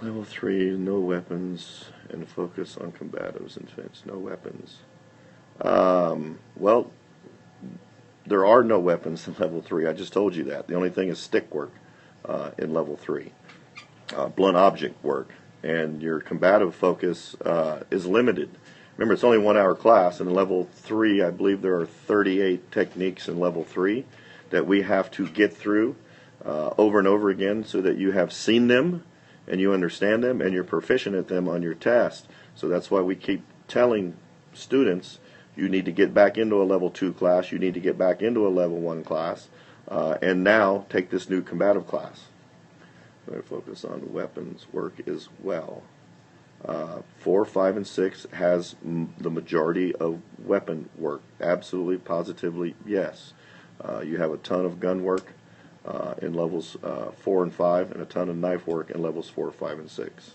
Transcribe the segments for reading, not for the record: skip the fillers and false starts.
Level 3, no weapons, and focus on combatives and defense. No weapons. Well, there are no weapons in level 3. I just told you that. The only thing is stick work in level 3. Blunt object work. And your combative focus is limited. Remember, it's only 1 hour class. In level 3, I believe there are 38 techniques in level 3 that we have to get through over and over again so that you have seen them and you understand them and you're proficient at them on your test. So that's why we keep telling students, you need to get back into a level 2 class, you need to get back into a level 1 class, and now take this new combative class. We're going to focus on weapons work as well. 4, 5, and 6 has the majority of weapon work. Absolutely, positively, yes. You have a ton of gun work in levels 4 and 5, and a ton of knife work in levels 4, 5, and 6.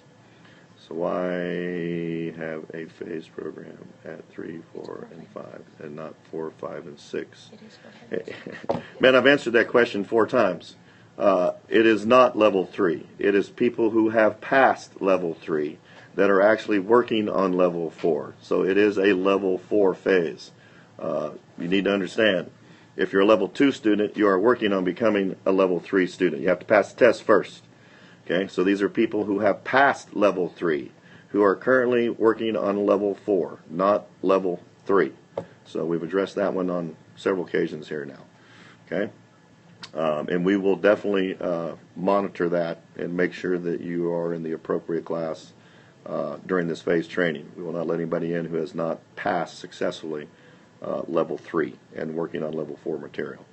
So why have a phase program at 3, 4, and 5, and not 4, 5, and 6? Man, I've answered that question 4 times. It is not level 3. It is people who have passed level 3 that are actually working on level 4. So it is a level 4 phase. You need to understand, if you're a level 2 student, you are working on becoming a level 3 student. You have to pass the test first. Okay, so these are people who have passed level 3, who are currently working on level 4, not level 3. So we've addressed that one on several occasions here now. Okay, and we will definitely monitor that and make sure that you are in the appropriate class during this phase training. We will not let anybody in who has not passed successfully level 3 and working on level 4 material.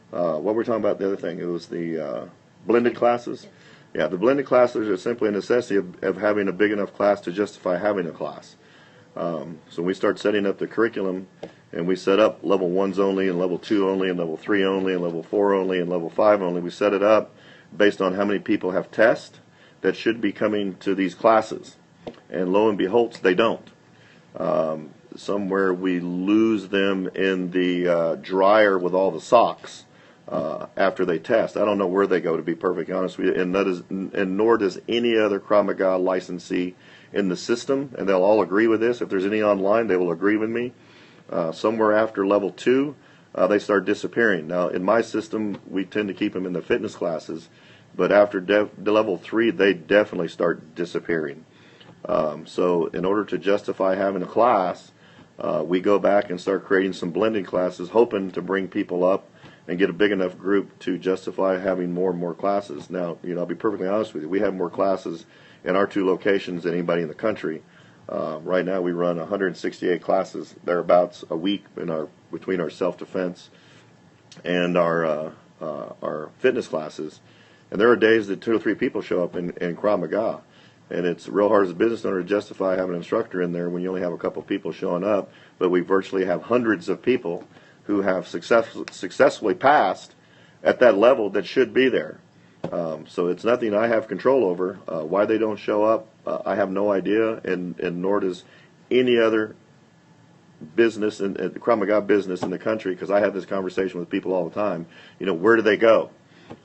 What we're talking about, the other thing, it was the blended classes. Yeah, the blended classes are simply a necessity of having a big enough class to justify having a class. So we start setting up the curriculum, and we set up level 1s only, and level 2 only, and level 3 only, and level 4 only, and level 5 only. We set it up based on how many people have tests that should be coming to these classes. And lo and behold, they don't. Somewhere we lose them in the dryer with all the socks after they test. I don't know where they go, to be perfectly honest with you, and nor does any other Krav Maga licensee in the system, and they'll all agree with this. If there's any online, they will agree with me. Somewhere after level 2, they start disappearing. Now, in my system, we tend to keep them in the fitness classes, but after level 3, they definitely start disappearing. So in order to justify having a class, we go back and start creating some blended classes, hoping to bring people up and get a big enough group to justify having more and more classes. Now, I'll be perfectly honest with you, we have more classes in our 2 locations than anybody in the country. Right now we run 168 classes, thereabouts, a week between our self-defense and our fitness classes. And there are days that 2 or 3 people show up in Krav Maga. And it's real hard as a business owner to justify having an instructor in there when you only have a couple of people showing up. But we virtually have hundreds of people who have successfully passed at that level that should be there. So it's nothing I have control over. Why they don't show up, I have no idea, and nor does any other business, the Krav Maga business in the country, because I have this conversation with people all the time. Where do they go?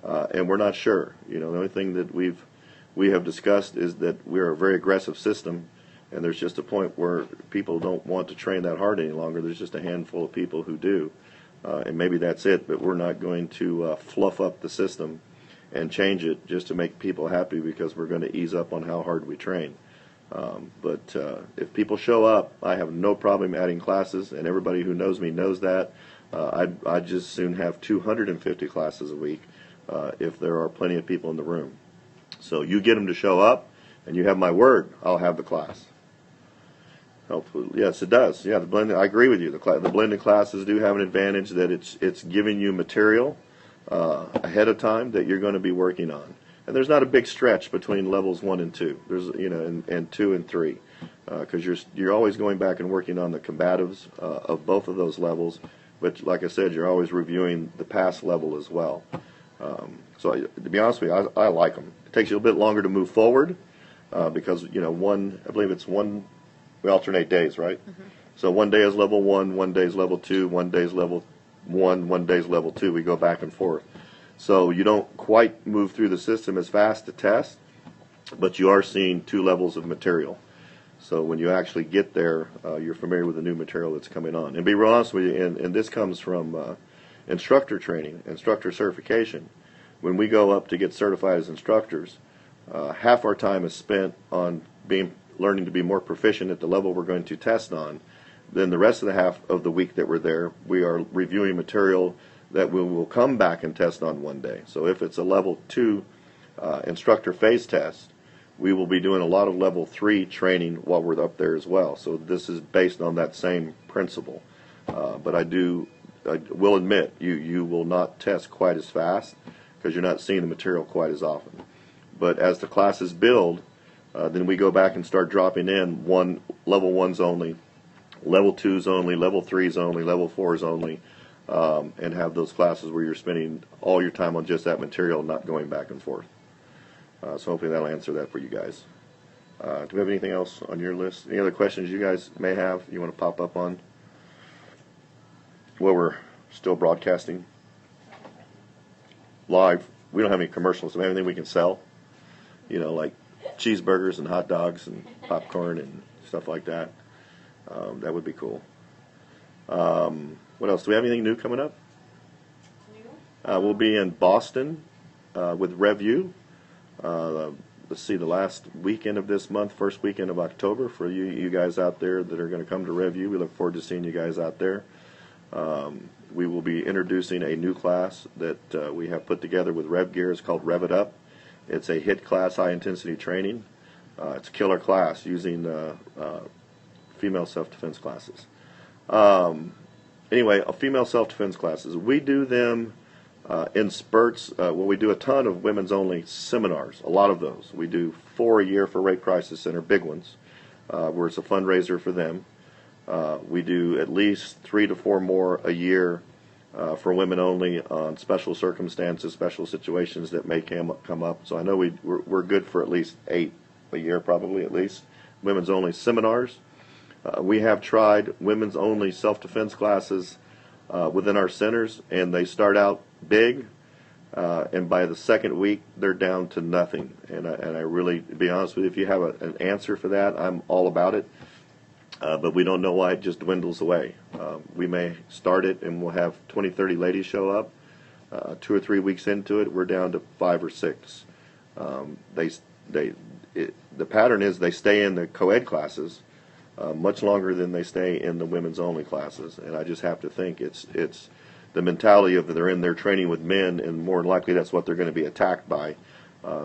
And we're not sure. The only thing that we have discussed is that we're a very aggressive system, and there's just a point where people don't want to train that hard any longer. There's just a handful of people who do, and maybe that's it, but we're not going to fluff up the system and change it just to make people happy because we're going to ease up on how hard we train. But if people show up, I have no problem adding classes, and everybody who knows me knows that. I'd just soon have 250 classes a week if there are plenty of people in the room. So you get them to show up, and you have my word, I'll have the class. Hopefully, yes, it does. Yeah, I agree with you. The blended classes do have an advantage that it's giving you material ahead of time that you're going to be working on. And there's not a big stretch between levels 1 and 2. There's and 2 and 3, because you're always going back and working on the combatives of both of those levels. But like I said, you're always reviewing the past level as well. So to be honest with you, I like them. It takes you a bit longer to move forward because I believe it's one. We alternate days, right? Mm-hmm. So one day is level 1, one day is level 2, one day is level 1, one day is level 2. We go back and forth. So you don't quite move through the system as fast to test, but you are seeing 2 levels of material. So when you actually get there, you're familiar with the new material that's coming on. And be real honest with you, and this comes from instructor training, instructor certification. When we go up to get certified as instructors, half our time is spent on learning to be more proficient at the level we're going to test on. Then the rest of the half of the week that we're there, we are reviewing material that we will come back and test on one day. So if it's a level 2 instructor phase test, we will be doing a lot of level 3 training while we're up there as well. So this is based on that same principle. But I will admit, you will not test quite as fast because you're not seeing the material quite as often. But as the classes build, then we go back and start dropping in level 1s only, level 2s only, level 3s only, level 4s only, and have those classes where you're spending all your time on just that material, not going back and forth. So hopefully that'll answer that for you guys. Do we have anything else on your list? Any other questions you guys may have you want to pop up on? Well, we're still broadcasting live. We don't have any commercials. Do we have anything we can sell? Like cheeseburgers and hot dogs and popcorn and stuff like that. That would be cool. What else? Do we have anything new coming up? We'll be in Boston with RevU. Let's see, the last weekend of this month, first weekend of October, for you guys out there that are going to come to RevU. We look forward to seeing you guys out there. We will be introducing a new class that we have put together with RevGear. It's called Rev It Up. It's a HIT class, high-intensity training. It's a killer class using female self-defense classes. Anyway, female self-defense classes. We do them in spurts. We do a ton of women's-only seminars, a lot of those. We do 4 a year for Rape Crisis Center, big ones, where it's a fundraiser for them. We do at least 3 to 4 more a year for women only on special circumstances, special situations that may come up. So I know we're good for at least 8 a year, probably at least, women's only seminars. We have tried women's only self-defense classes within our centers, and they start out big, and by the second week they're down to nothing. And I really, to be honest with you, if you have an answer for that, I'm all about it. But we don't know why it just dwindles away. We may start it and we'll have 20, 30 ladies show up. 2 or 3 weeks into it, we're down to 5 or 6. The pattern is they stay in the co-ed classes much longer than they stay in the women's only classes. And I just have to think it's the mentality of they're in there training with men, and more than likely that's what they're going to be attacked by.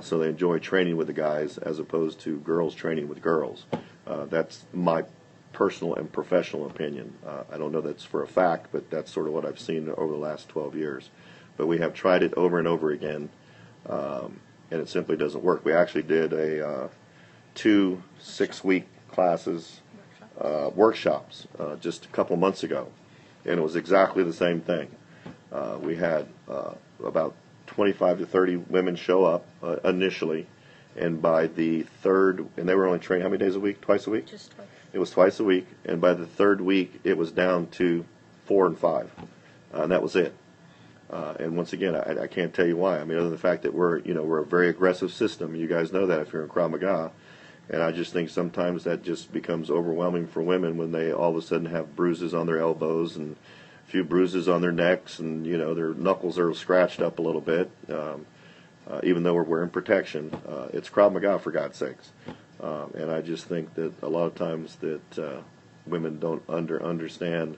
So they enjoy training with the guys as opposed to girls training with girls. That's my personal and professional opinion. I don't know that's for a fact, but that's sort of what I've seen over the last 12 years. But we have tried it over and over again, and it simply doesn't work. We actually did 2 6-week classes, workshops, just a couple months ago, and it was exactly the same thing. We had about 25 to 30 women show up initially, and by the third, and they were only trained how many days a week? Twice a week? Just twice. It was twice a week, and by the third week, it was down to 4 and 5, and that was it. And once again, I can't tell you why. I mean, other than the fact that we're a very aggressive system. You guys know that if you're in Krav Maga, and I just think sometimes that just becomes overwhelming for women when they all of a sudden have bruises on their elbows and a few bruises on their necks, and their knuckles are scratched up a little bit. Even though we're wearing protection, it's Krav Maga, for God's sakes. And I just think that a lot of times that women don't understand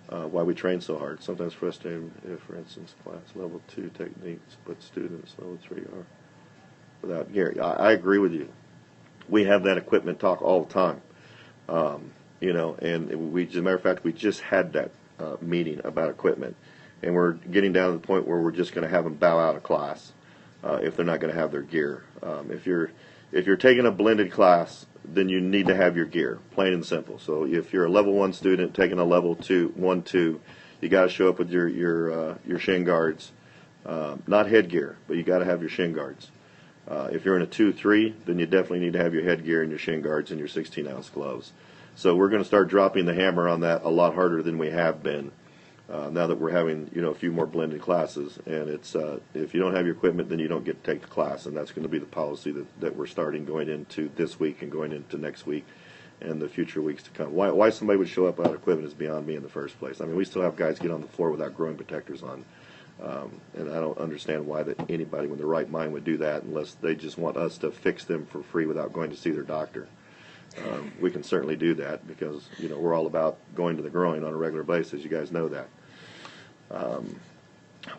why we train so hard. Sometimes frustrating if, for instance, class level 2 techniques, but students level 3 are without gear. I agree with you. We have that equipment talk all the time. And we, as a matter of fact, we just had that meeting about equipment, and we're getting down to the point where we're just going to have them bow out of class if they're not going to have their gear. If you're taking a blended class, then you need to have your gear, plain and simple. So if you're a level 1 student taking a level 2, you got to show up with your shin guards, not headgear, but you got to have your shin guards. If you're in a 2-3, then you definitely need to have your headgear and your shin guards and your 16-ounce gloves. So we're going to start dropping the hammer on that a lot harder than we have been. now that we're having a few more blended classes. And it's if you don't have your equipment, then you don't get to take the class, and that's going to be the policy that we're starting going into this week and going into next week and the future weeks to come. Why somebody would show up without equipment is beyond me in the first place. I mean, we still have guys get on the floor without growing protectors on, and I don't understand why that anybody with their right mind would do that unless they just want us to fix them for free without going to see their doctor. We can certainly do that because we're all about going to the groin on a regular basis. You guys know that.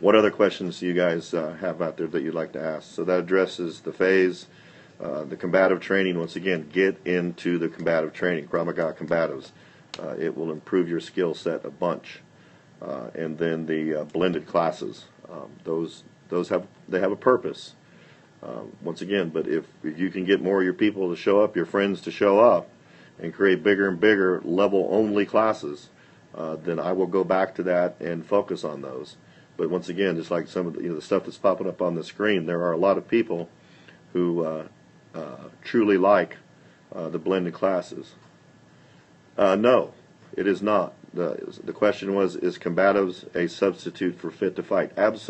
What other questions do you guys have out there that you'd like to ask? So that addresses the phase. The combative training, once again, get into the combative training, Krav Maga combatives. It will improve your skill set a bunch. And then the blended classes, those have a purpose. Once again, but if you can get more of your people to show up, your friends to show up, and create bigger and bigger level-only classes, then I will go back to that and focus on those. But once again, just like some of the stuff that's popping up on the screen, there are a lot of people who truly like the blended classes. No, it is not. The question was, is combatives a substitute for fit to fight? Absolutely.